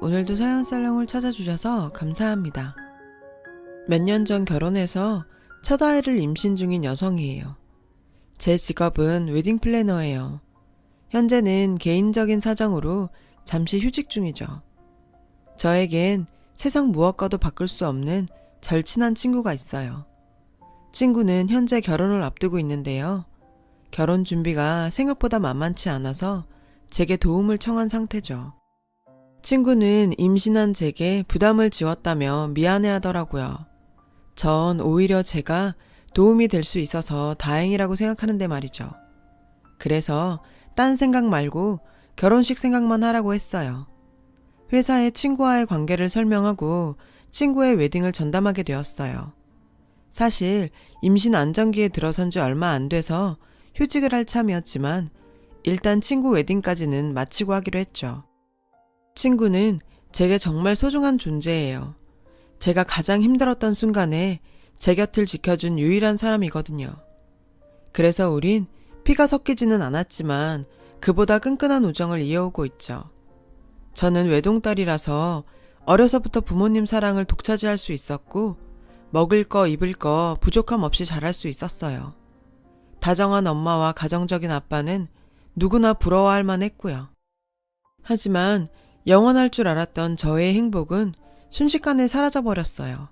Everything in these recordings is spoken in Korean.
오늘도 사연살롱을 찾아주셔서 감사합니다. 몇 년 전 결혼해서 첫 아이를 임신 중인 여성이에요. 제 직업은 웨딩 플래너예요. 현재는 개인적인 사정으로 잠시 휴직 중이죠. 저에겐 세상 무엇과도 바꿀 수 없는 절친한 친구가 있어요. 친구는 현재 결혼을 앞두고 있는데요. 결혼 준비가 생각보다 만만치 않아서 제게 도움을 청한 상태죠. 친구는 임신한 제게 부담을 지웠다며 미안해하더라고요. 전 오히려 제가 도움이 될 수 있어서 다행이라고 생각하는데 말이죠. 그래서 딴 생각 말고 결혼식 생각만 하라고 했어요. 회사에 친구와의 관계를 설명하고 친구의 웨딩을 전담하게 되었어요. 사실 임신 안정기에 들어선 지 얼마 안 돼서 휴직을 할 참이었지만 일단 친구 웨딩까지는 마치고 하기로 했죠. 친구는 제게 정말 소중한 존재예요. 제가 가장 힘들었던 순간에 제 곁을 지켜준 유일한 사람이거든요. 그래서 우린 피가 섞이지는 않았지만 그보다 끈끈한 우정을 이어오고 있죠. 저는 외동딸이라서 어려서부터 부모님 사랑을 독차지할 수 있었고 먹을 거 입을 거 부족함 없이 자랄 수 있었어요. 다정한 엄마와 가정적인 아빠는 누구나 부러워할 만했고요. 하지만 영원할 줄 알았던 저의 행복은 순식간에 사라져버렸어요.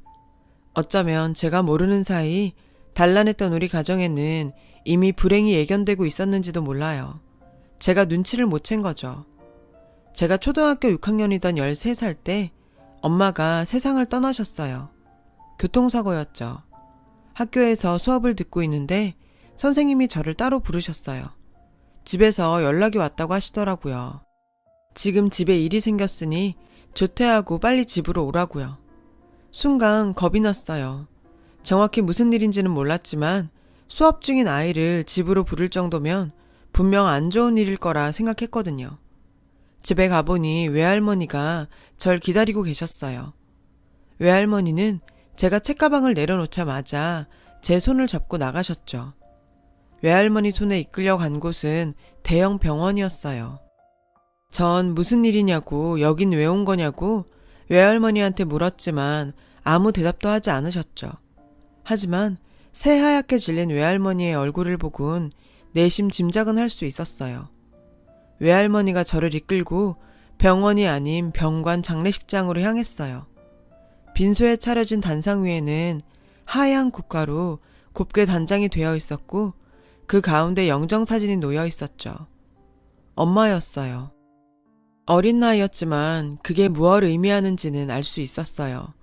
어쩌면 제가 모르는 사이 단란했던 우리 가정에는 이미 불행이 예견되고 있었는지도 몰라요. 제가 눈치를 못 챈 거죠. 제가 초등학교 6학년이던 13살 때 엄마가 세상을 떠나셨어요. 교통사고였죠. 학교에서 수업을 듣고 있는데 선생님이 저를 따로 부르셨어요. 집에서 연락이 왔다고 하시더라고요. 지금 집에 일이 생겼으니 조퇴하고 빨리 집으로 오라고요. 순간 겁이 났어요. 정확히 무슨 일인지는 몰랐지만 수업 중인 아이를 집으로 부를 정도면 분명 안 좋은 일일 거라 생각했거든요. 집에 가보니 외할머니가 절 기다리고 계셨어요. 외할머니는 제가 책가방을 내려놓자마자 제 손을 잡고 나가셨죠. 외할머니 손에 이끌려 간 곳은 대형 병원이었어요. 전 무슨 일이냐고 여긴 왜 온 거냐고 외할머니한테 물었지만 아무 대답도 하지 않으셨죠. 하지만 새하얗게 질린 외할머니의 얼굴을 보곤 내심 짐작은 할 수 있었어요. 외할머니가 저를 이끌고 병원이 아닌 병관 장례식장으로 향했어요. 빈소에 차려진 단상 위에는 하얀 국가로 곱게 단장이 되어 있었고 그 가운데 영정사진이 놓여 있었죠. 엄마였어요. 어린 나이였지만 그게 무엇을 의미하는지는 알 수 있었어요.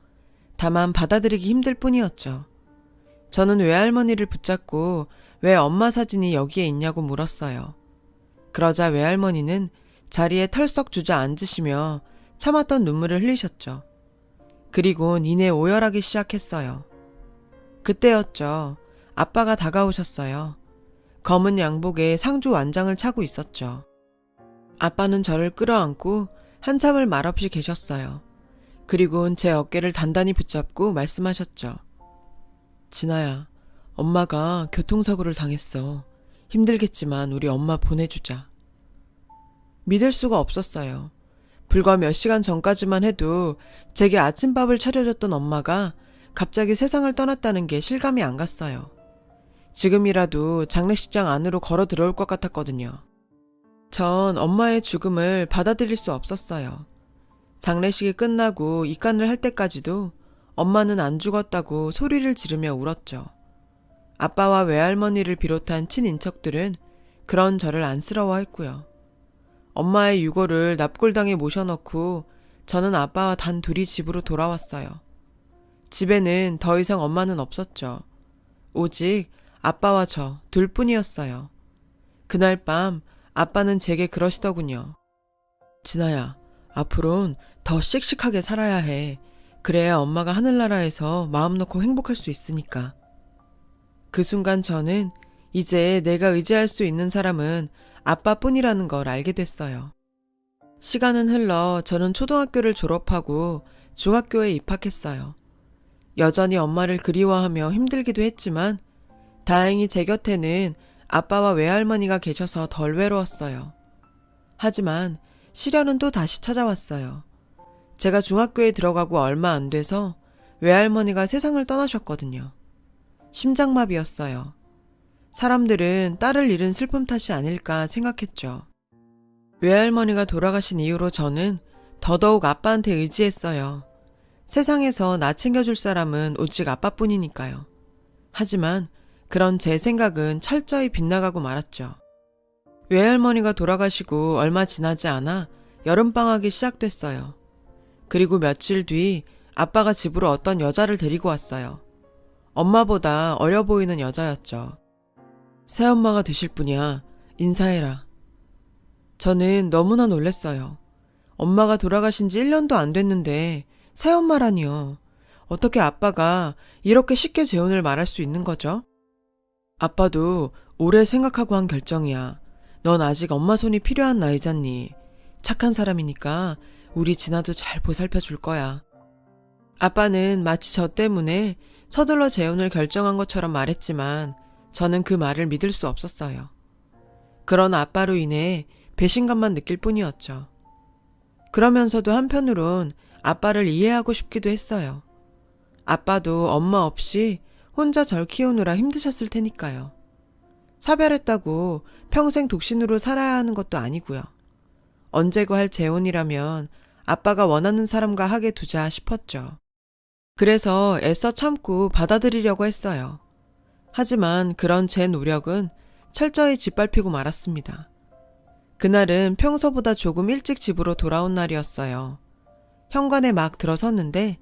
다만 받아들이기 힘들 뿐이었죠. 저는 외할머니를 붙잡고 왜 엄마 사진이 여기에 있냐고 물었어요. 그러자 외할머니는 자리에 털썩 주저앉으시며 참았던 눈물을 흘리셨죠. 그리고 이내 오열하기 시작했어요. 그때였죠. 아빠가 다가오셨어요. 검은 양복에 상주 완장을 차고 있었죠. 아빠는 저를 끌어안고 한참을 말없이 계셨어요. 그리고는 제 어깨를 단단히 붙잡고 말씀하셨죠. 진아야, 엄마가 교통사고를 당했어. 힘들겠지만 우리 엄마 보내주자. 믿을 수가 없었어요. 불과 몇 시간 전까지만 해도 제게 아침밥을 차려줬던 엄마가 갑자기 세상을 떠났다는 게 실감이 안 갔어요. 지금이라도 장례식장 안으로 걸어 들어올 것 같았거든요. 전 엄마의 죽음을 받아들일 수 없었어요. 장례식이 끝나고 입간을 할 때까지도 엄마는 안 죽었다고 소리를 지르며 울었죠. 아빠와 외할머니를 비롯한 친인척들은 그런 저를 안쓰러워했고요. 엄마의 유골을 납골당에 모셔넣고 저는 아빠와 단 둘이 집으로 돌아왔어요. 집에는 더 이상 엄마는 없었죠. 오직 아빠와 저 둘뿐이었어요. 그날 밤 아빠는 제게 그러시더군요. 진아야, 앞으론 더 씩씩하게 살아야 해. 그래야 엄마가 하늘나라에서 마음 놓고 행복할 수 있으니까. 그 순간 저는 이제 내가 의지할 수 있는 사람은 아빠뿐이라는 걸 알게 됐어요. 시간은 흘러 저는 초등학교를 졸업하고 중학교에 입학했어요. 여전히 엄마를 그리워하며 힘들기도 했지만 다행히 제 곁에는 아빠와 외할머니가 계셔서 덜 외로웠어요. 하지만 시련은 또 다시 찾아왔어요. 제가 중학교에 들어가고 얼마 안 돼서 외할머니가 세상을 떠나셨거든요. 심장마비였어요. 사람들은 딸을 잃은 슬픔 탓이 아닐까 생각했죠. 외할머니가 돌아가신 이후로 저는 더더욱 아빠한테 의지했어요. 세상에서 나 챙겨줄 사람은 오직 아빠뿐이니까요. 하지만 그런 제 생각은 철저히 빗나가고 말았죠. 외할머니가 돌아가시고 얼마 지나지 않아 여름방학이 시작됐어요. 그리고 며칠 뒤 아빠가 집으로 어떤 여자를 데리고 왔어요. 엄마보다 어려 보이는 여자였죠. 새엄마가 되실 분이야. 인사해라. 저는 너무나 놀랐어요. 엄마가 돌아가신 지 1년도 안 됐는데 새엄마라니요. 어떻게 아빠가 이렇게 쉽게 재혼을 말할 수 있는 거죠? 아빠도 오래 생각하고 한 결정이야. 넌 아직 엄마 손이 필요한 나이잖니. 착한 사람이니까 우리 진아도 잘 보살펴 줄 거야. 아빠는 마치 저 때문에 서둘러 재혼을 결정한 것처럼 말했지만 저는 그 말을 믿을 수 없었어요. 그런 아빠로 인해 배신감만 느낄 뿐이었죠. 그러면서도 한편으론 아빠를 이해하고 싶기도 했어요. 아빠도 엄마 없이 혼자 절 키우느라 힘드셨을 테니까요. 사별했다고 평생 독신으로 살아야 하는 것도 아니고요. 언제고 할 재혼이라면 아빠가 원하는 사람과 하게 두자 싶었죠. 그래서 애써 참고 받아들이려고 했어요. 하지만 그런 제 노력은 철저히 짓밟히고 말았습니다. 그날은 평소보다 조금 일찍 집으로 돌아온 날이었어요. 현관에 막 들어섰는데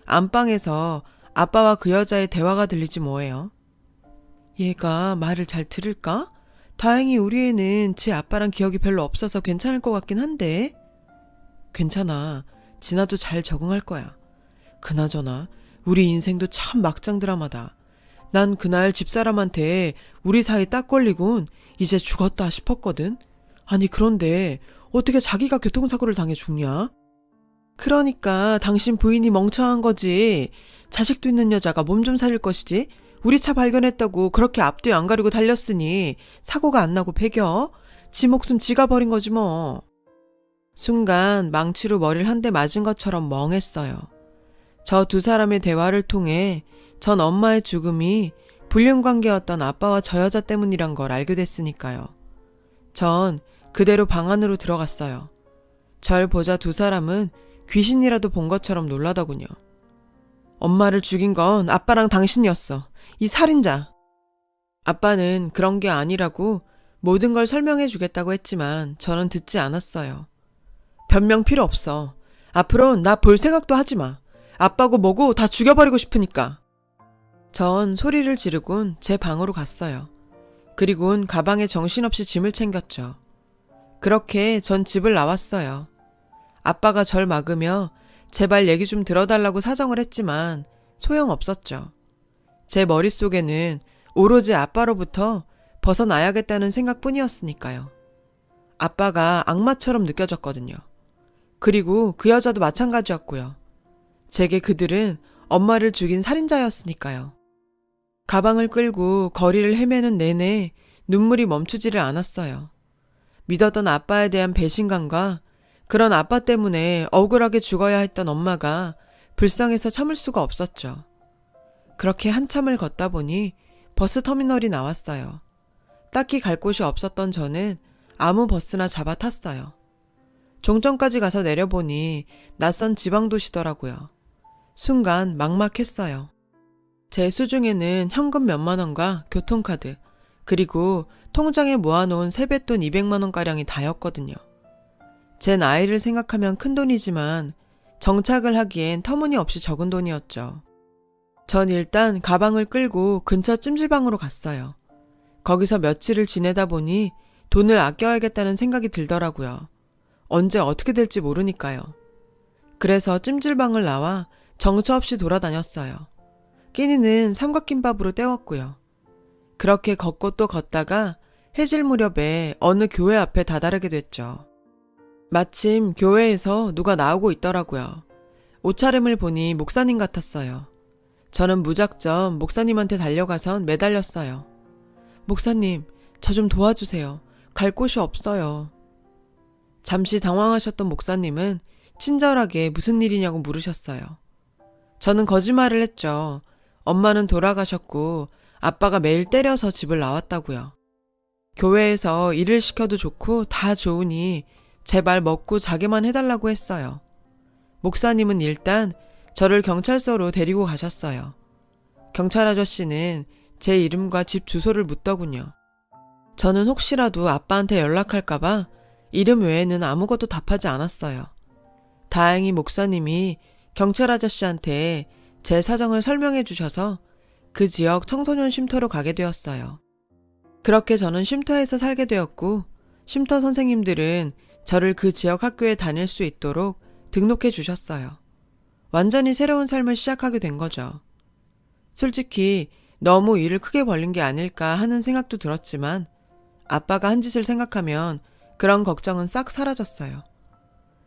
안방에서 아빠와 그 여자의 대화가 들리지 뭐예요. 얘가 말을 잘 들을까? 다행히 우리 애는 제 아빠랑 기억이 별로 없어서 괜찮을 것 같긴 한데. 괜찮아. 진아도 잘 적응할 거야. 그나저나 우리 인생도 참 막장 드라마다. 난 그날 집사람한테 우리 사이 딱 걸리곤 이제 죽었다 싶었거든. 아니 그런데 어떻게 자기가 교통사고를 당해 죽냐? 그러니까 당신 부인이 멍청한 거지. 자식도 있는 여자가 몸 좀 살릴 것이지. 우리 차 발견했다고 그렇게 앞뒤 안 가리고 달렸으니 사고가 안 나고 배겨? 지 목숨 지가 버린 거지 뭐. 순간 망치로 머리를 한 대 맞은 것처럼 멍했어요. 저 두 사람의 대화를 통해 전 엄마의 죽음이 불륜관계였던 아빠와 저 여자 때문이란 걸 알게 됐으니까요. 전 그대로 방 안으로 들어갔어요. 절 보자 두 사람은 귀신이라도 본 것처럼 놀라더군요. 엄마를 죽인 건 아빠랑 당신이었어. 이 살인자. 아빠는 그런 게 아니라고 모든 걸 설명해 주겠다고 했지만 저는 듣지 않았어요. 변명 필요 없어. 앞으로는 나 볼 생각도 하지 마. 아빠고 뭐고 다 죽여버리고 싶으니까. 전 소리를 지르곤 제 방으로 갔어요. 그리곤 가방에 정신없이 짐을 챙겼죠. 그렇게 전 집을 나왔어요. 아빠가 절 막으며 제발 얘기 좀 들어달라고 사정을 했지만 소용없었죠. 제 머릿속에는 오로지 아빠로부터 벗어나야겠다는 생각뿐이었으니까요. 아빠가 악마처럼 느껴졌거든요. 그리고 그 여자도 마찬가지였고요. 제게 그들은 엄마를 죽인 살인자였으니까요. 가방을 끌고 거리를 헤매는 내내 눈물이 멈추지를 않았어요. 믿었던 아빠에 대한 배신감과 그런 아빠 때문에 억울하게 죽어야 했던 엄마가 불쌍해서 참을 수가 없었죠. 그렇게 한참을 걷다 보니 버스 터미널이 나왔어요. 딱히 갈 곳이 없었던 저는 아무 버스나 잡아 탔어요. 종점까지 가서 내려보니 낯선 지방도시더라고요. 순간 막막했어요. 제 수중에는 현금 몇만 원과 교통카드, 그리고 통장에 모아놓은 세뱃돈 200만 원가량이 다였거든요. 제 나이를 생각하면 큰 돈이지만 정착을 하기엔 터무니없이 적은 돈이었죠. 전 일단 가방을 끌고 근처 찜질방으로 갔어요. 거기서 며칠을 지내다 보니 돈을 아껴야겠다는 생각이 들더라고요. 언제 어떻게 될지 모르니까요. 그래서 찜질방을 나와 정처 없이 돌아다녔어요. 끼니는 삼각김밥으로 때웠고요. 그렇게 걷고 또 걷다가 해질 무렵에 어느 교회 앞에 다다르게 됐죠. 마침 교회에서 누가 나오고 있더라고요. 옷차림을 보니 목사님 같았어요. 저는 무작정 목사님한테 달려가선 매달렸어요. 목사님, 저 좀 도와주세요. 갈 곳이 없어요. 잠시 당황하셨던 목사님은 친절하게 무슨 일이냐고 물으셨어요. 저는 거짓말을 했죠. 엄마는 돌아가셨고 아빠가 매일 때려서 집을 나왔다고요. 교회에서 일을 시켜도 좋고 다 좋으니 제발 먹고 자게만 해달라고 했어요. 목사님은 일단 저를 경찰서로 데리고 가셨어요. 경찰 아저씨는 제 이름과 집 주소를 묻더군요. 저는 혹시라도 아빠한테 연락할까봐 이름 외에는 아무것도 답하지 않았어요. 다행히 목사님이 경찰 아저씨한테 제 사정을 설명해 주셔서 그 지역 청소년 쉼터로 가게 되었어요. 그렇게 저는 쉼터에서 살게 되었고 쉼터 선생님들은 저를 그 지역 학교에 다닐 수 있도록 등록해 주셨어요. 완전히 새로운 삶을 시작하게 된 거죠. 솔직히 너무 일을 크게 벌린 게 아닐까 하는 생각도 들었지만 아빠가 한 짓을 생각하면 그런 걱정은 싹 사라졌어요.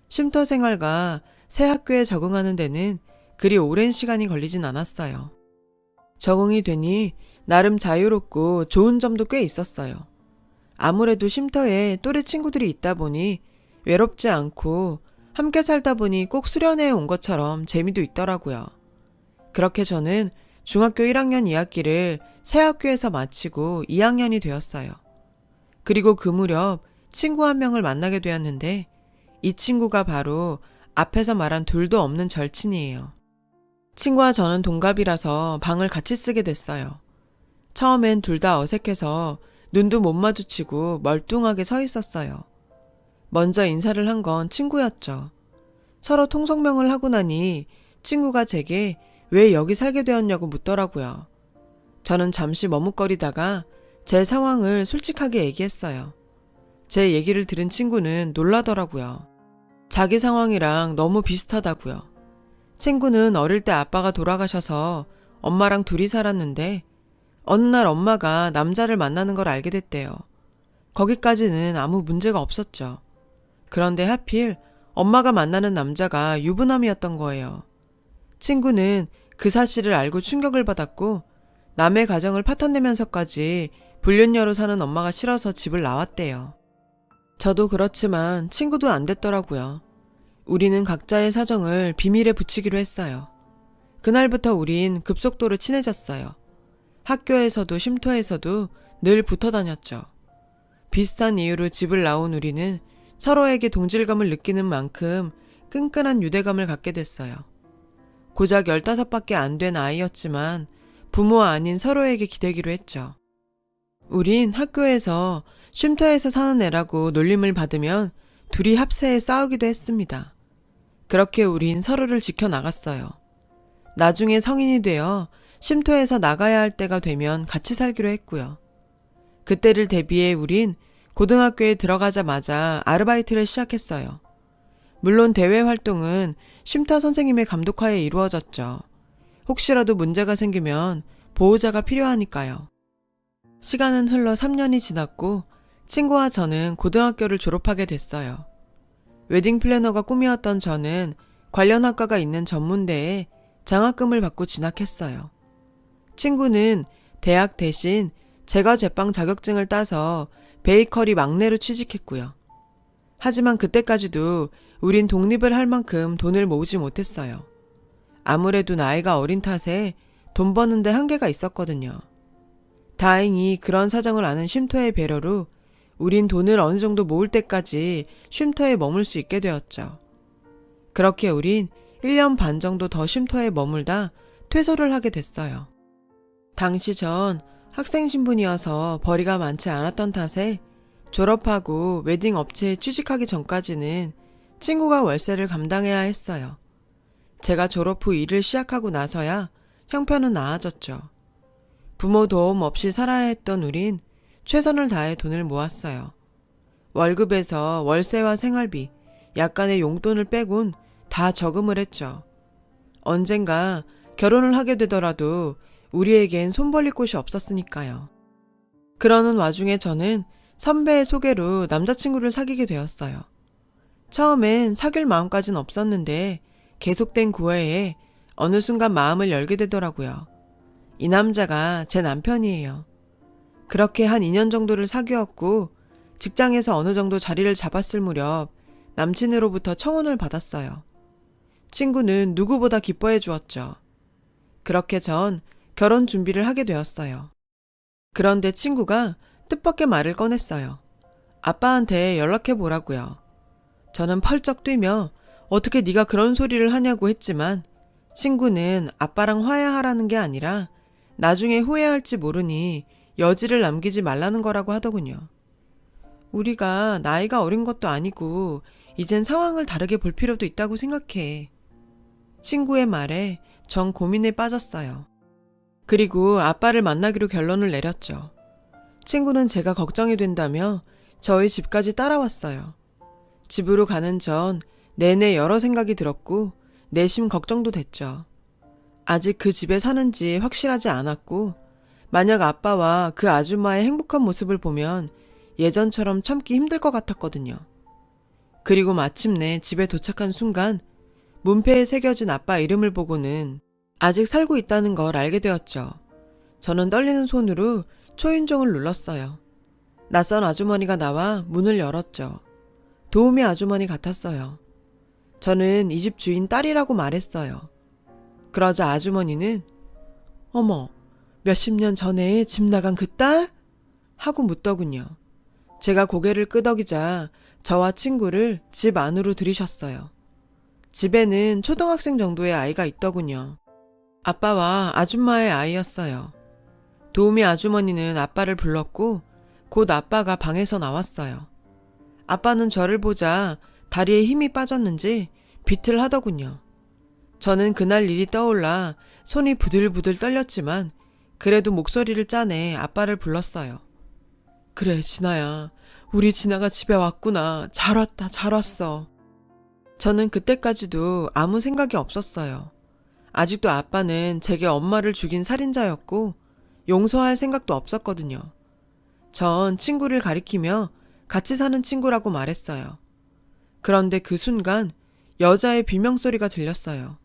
쉼터 생활과 새 학교에 적응하는 데는 그리 오랜 시간이 걸리진 않았어요. 적응이 되니 나름 자유롭고 좋은 점도 꽤 있었어요. 아무래도 쉼터에 또래 친구들이 있다 보니 외롭지 않고 함께 살다 보니 꼭 수련회에 온 것처럼 재미도 있더라고요. 그렇게 저는 중학교 1학년 2학기를 새 학교에서 마치고 2학년이 되었어요. 그리고 그 무렵 친구 한 명을 만나게 되었는데 이 친구가 바로 앞에서 말한 둘도 없는 절친이에요. 친구와 저는 동갑이라서 방을 같이 쓰게 됐어요. 처음엔 둘 다 어색해서 눈도 못 마주치고 멀뚱하게 서 있었어요. 먼저 인사를 한 건 친구였죠. 서로 통성명을 하고 나니 친구가 제게 왜 여기 살게 되었냐고 묻더라고요. 저는 잠시 머뭇거리다가 제 상황을 솔직하게 얘기했어요. 제 얘기를 들은 친구는 놀라더라고요. 자기 상황이랑 너무 비슷하다고요. 친구는 어릴 때 아빠가 돌아가셔서 엄마랑 둘이 살았는데 어느 날 엄마가 남자를 만나는 걸 알게 됐대요. 거기까지는 아무 문제가 없었죠. 그런데 하필 엄마가 만나는 남자가 유부남이었던 거예요. 친구는 그 사실을 알고 충격을 받았고 남의 가정을 파탄내면서까지 불륜녀로 사는 엄마가 싫어서 집을 나왔대요. 저도 그렇지만 친구도 안 됐더라고요. 우리는 각자의 사정을 비밀에 붙이기로 했어요. 그날부터 우린 급속도로 친해졌어요. 학교에서도 쉼터에서도 늘 붙어 다녔죠. 비슷한 이유로 집을 나온 우리는 서로에게 동질감을 느끼는 만큼 끈끈한 유대감을 갖게 됐어요. 고작 15밖에 안 된 아이였지만 부모 아닌 서로에게 기대기로 했죠. 우린 학교에서 쉼터에서 사는 애라고 놀림을 받으면 둘이 합세해 싸우기도 했습니다. 그렇게 우린 서로를 지켜나갔어요. 나중에 성인이 되어 쉼터에서 나가야 할 때가 되면 같이 살기로 했고요. 그때를 대비해 우린 고등학교에 들어가자마자 아르바이트를 시작했어요. 물론 대외 활동은 쉼터 선생님의 감독하에 이루어졌죠. 혹시라도 문제가 생기면 보호자가 필요하니까요. 시간은 흘러 3년이 지났고 친구와 저는 고등학교를 졸업하게 됐어요. 웨딩 플래너가 꿈이었던 저는 관련 학과가 있는 전문대에 장학금을 받고 진학했어요. 친구는 대학 대신 제과 제빵 자격증을 따서 베이커리 막내로 취직했고요. 하지만 그때까지도 우린 독립을 할 만큼 돈을 모으지 못했어요. 아무래도 나이가 어린 탓에 돈 버는데 한계가 있었거든요. 다행히 그런 사정을 아는 쉼터의 배려로 우린 돈을 어느 정도 모을 때까지 쉼터에 머물 수 있게 되었죠. 그렇게 우린 1년 반 정도 더 쉼터에 머물다 퇴소를 하게 됐어요. 당시 전 학생 신분이어서 벌이가 많지 않았던 탓에 졸업하고 웨딩 업체에 취직하기 전까지는 친구가 월세를 감당해야 했어요. 제가 졸업 후 일을 시작하고 나서야 형편은 나아졌죠. 부모 도움 없이 살아야 했던 우린 최선을 다해 돈을 모았어요. 월급에서 월세와 생활비, 약간의 용돈을 빼곤 다 저금을 했죠. 언젠가 결혼을 하게 되더라도 우리에겐 손 벌릴 곳이 없었으니까요. 그러는 와중에 저는 선배의 소개로 남자친구를 사귀게 되었어요. 처음엔 사귈 마음까진 없었는데 계속된 구애에 어느 순간 마음을 열게 되더라고요. 이 남자가 제 남편이에요. 그렇게 한 2년 정도를 사귀었고 직장에서 어느 정도 자리를 잡았을 무렵 남친으로부터 청혼을 받았어요. 친구는 누구보다 기뻐해 주었죠. 그렇게 전 결혼 준비를 하게 되었어요. 그런데 친구가 뜻밖의 말을 꺼냈어요. 아빠한테 연락해 보라고요. 저는 펄쩍 뛰며 어떻게 네가 그런 소리를 하냐고 했지만 친구는 아빠랑 화해하라는 게 아니라 나중에 후회할지 모르니 여지를 남기지 말라는 거라고 하더군요. 우리가 나이가 어린 것도 아니고 이젠 상황을 다르게 볼 필요도 있다고 생각해. 친구의 말에 전 고민에 빠졌어요. 그리고 아빠를 만나기로 결론을 내렸죠. 친구는 제가 걱정이 된다며 저희 집까지 따라왔어요. 집으로 가는 전 내내 여러 생각이 들었고 내심 걱정도 됐죠. 아직 그 집에 사는지 확실하지 않았고 만약 아빠와 그 아줌마의 행복한 모습을 보면 예전처럼 참기 힘들 것 같았거든요. 그리고 마침내 집에 도착한 순간 문패에 새겨진 아빠 이름을 보고는 아직 살고 있다는 걸 알게 되었죠. 저는 떨리는 손으로 초인종을 눌렀어요. 낯선 아주머니가 나와 문을 열었죠. 도우미 아주머니 같았어요. 저는 이 집 주인 딸이라고 말했어요. 그러자 아주머니는 어머, 몇십 년 전에 집 나간 그 딸? 하고 묻더군요. 제가 고개를 끄덕이자 저와 친구를 집 안으로 들이셨어요. 집에는 초등학생 정도의 아이가 있더군요. 아빠와 아줌마의 아이였어요. 도우미 아주머니는 아빠를 불렀고 곧 아빠가 방에서 나왔어요. 아빠는 저를 보자 다리에 힘이 빠졌는지 비틀하더군요. 저는 그날 일이 떠올라 손이 부들부들 떨렸지만 그래도 목소리를 짜내 아빠를 불렀어요. 그래, 진아야. 우리 진아가 집에 왔구나. 잘 왔다, 잘 왔어. 저는 그때까지도 아무 생각이 없었어요. 아직도 아빠는 제게 엄마를 죽인 살인자였고 용서할 생각도 없었거든요. 전 친구를 가리키며 같이 사는 친구라고 말했어요. 그런데 그 순간 여자의 비명소리가 들렸어요.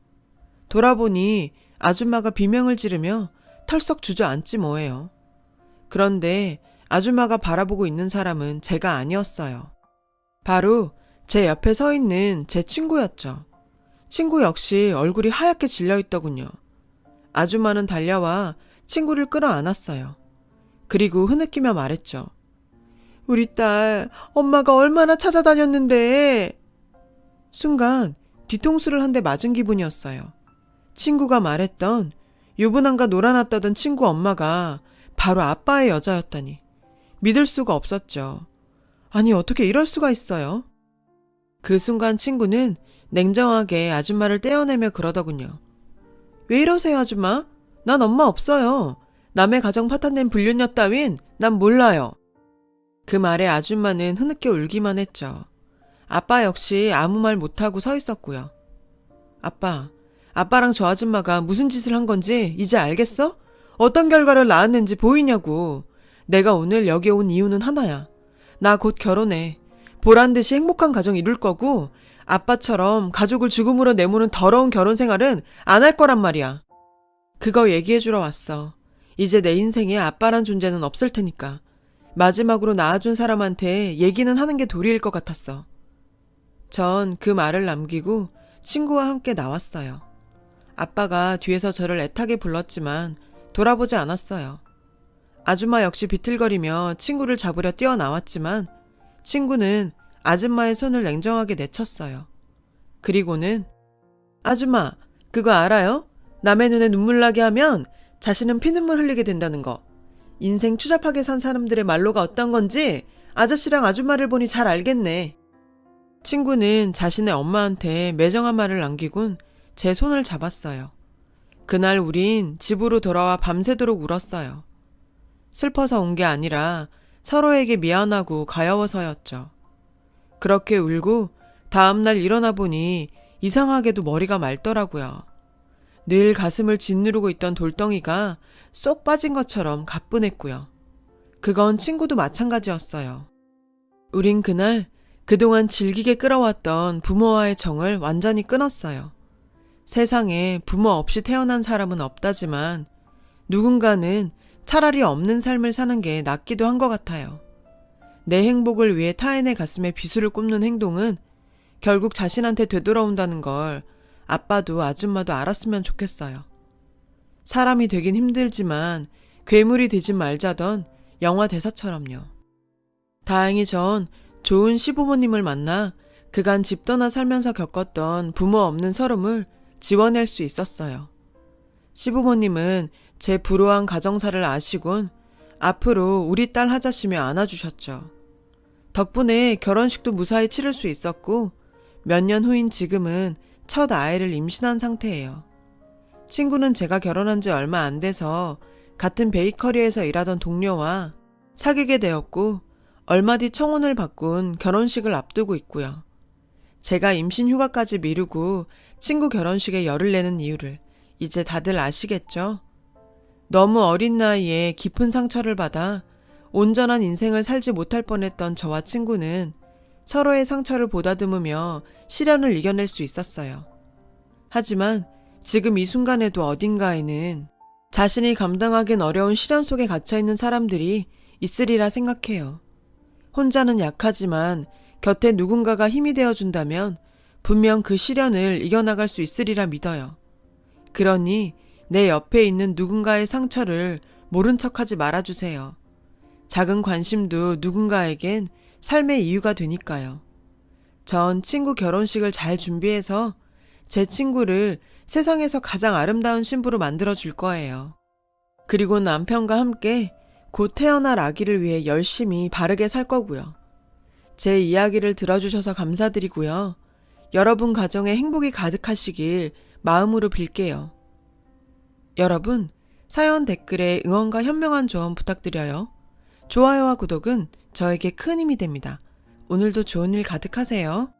돌아보니 아줌마가 비명을 지르며 털썩 주저앉지 뭐예요. 그런데 아줌마가 바라보고 있는 사람은 제가 아니었어요. 바로 제 옆에 서 있는 제 친구였죠. 친구 역시 얼굴이 하얗게 질려있더군요. 아줌마는 달려와 친구를 끌어안았어요. 그리고 흐느끼며 말했죠. 우리 딸, 엄마가 얼마나 찾아다녔는데. 순간 뒤통수를 한 대 맞은 기분이었어요. 친구가 말했던 유부남과 놀아났다던 친구 엄마가 바로 아빠의 여자였다니. 믿을 수가 없었죠. 아니, 어떻게 이럴 수가 있어요? 그 순간 친구는 냉정하게 아줌마를 떼어내며 그러더군요. 왜 이러세요, 아줌마? 난 엄마 없어요. 남의 가정 파탄낸 불륜녀 따윈 난 몰라요. 그 말에 아줌마는 흐느껴 울기만 했죠. 아빠 역시 아무 말 못하고 서 있었고요. 아빠랑 저 아줌마가 무슨 짓을 한 건지 이제 알겠어? 어떤 결과를 낳았는지 보이냐고. 내가 오늘 여기 온 이유는 하나야. 나 곧 결혼해. 보란듯이 행복한 가정 이룰 거고 아빠처럼 가족을 죽음으로 내모는 더러운 결혼 생활은 안 할 거란 말이야. 그거 얘기해주러 왔어. 이제 내 인생에 아빠란 존재는 없을 테니까. 마지막으로 낳아준 사람한테 얘기는 하는 게 도리일 것 같았어. 전 그 말을 남기고 친구와 함께 나왔어요. 아빠가 뒤에서 저를 애타게 불렀지만 돌아보지 않았어요. 아줌마 역시 비틀거리며 친구를 잡으려 뛰어나왔지만 친구는 아줌마의 손을 냉정하게 내쳤어요. 그리고는 아줌마, 그거 알아요? 남의 눈에 눈물 나게 하면 자신은 피눈물 흘리게 된다는 거. 인생 추잡하게 산 사람들의 말로가 어떤 건지 아저씨랑 아줌마를 보니 잘 알겠네. 친구는 자신의 엄마한테 매정한 말을 남기곤 제 손을 잡았어요. 그날 우린 집으로 돌아와 밤새도록 울었어요. 슬퍼서 온 게 아니라 서로에게 미안하고 가여워서였죠. 그렇게 울고 다음날 일어나 보니 이상하게도 머리가 맑더라고요. 늘 가슴을 짓누르고 있던 돌덩이가 쏙 빠진 것처럼 가뿐했고요. 그건 친구도 마찬가지였어요. 우린 그날 그동안 질기게 끌어왔던 부모와의 정을 완전히 끊었어요. 세상에 부모 없이 태어난 사람은 없다지만 누군가는 차라리 없는 삶을 사는 게 낫기도 한 것 같아요. 내 행복을 위해 타인의 가슴에 비수를 꼽는 행동은 결국 자신한테 되돌아온다는 걸 아빠도 아줌마도 알았으면 좋겠어요. 사람이 되긴 힘들지만 괴물이 되진 말자던 영화 대사처럼요. 다행히 전 좋은 시부모님을 만나 그간 집 떠나 살면서 겪었던 부모 없는 서름을 지워낼 수 있었어요. 시부모님은 제 불우한 가정사를 아시곤 앞으로 우리 딸 하자시며 안아주셨죠. 덕분에 결혼식도 무사히 치를 수 있었고 몇 년 후인 지금은 첫 아이를 임신한 상태예요. 친구는 제가 결혼한 지 얼마 안 돼서 같은 베이커리에서 일하던 동료와 사귀게 되었고 얼마 뒤 청혼을 바꾼 결혼식을 앞두고 있고요. 제가 임신 휴가까지 미루고 친구 결혼식에 열을 내는 이유를 이제 다들 아시겠죠? 너무 어린 나이에 깊은 상처를 받아 온전한 인생을 살지 못할 뻔했던 저와 친구는 서로의 상처를 보다듬으며 시련을 이겨낼 수 있었어요. 하지만 지금 이 순간에도 어딘가에는 자신이 감당하긴 어려운 시련 속에 갇혀있는 사람들이 있으리라 생각해요. 혼자는 약하지만 곁에 누군가가 힘이 되어준다면 분명 그 시련을 이겨나갈 수 있으리라 믿어요. 그러니 내 옆에 있는 누군가의 상처를 모른 척하지 말아주세요. 작은 관심도 누군가에겐 삶의 이유가 되니까요. 전 친구 결혼식을 잘 준비해서 제 친구를 세상에서 가장 아름다운 신부로 만들어줄 거예요. 그리고 남편과 함께 곧 태어날 아기를 위해 열심히 바르게 살 거고요. 제 이야기를 들어주셔서 감사드리고요. 여러분 가정에 행복이 가득하시길 마음으로 빌게요. 여러분, 사연 댓글에 응원과 현명한 조언 부탁드려요. 좋아요와 구독은 저에게 큰 힘이 됩니다. 오늘도 좋은 일 가득하세요.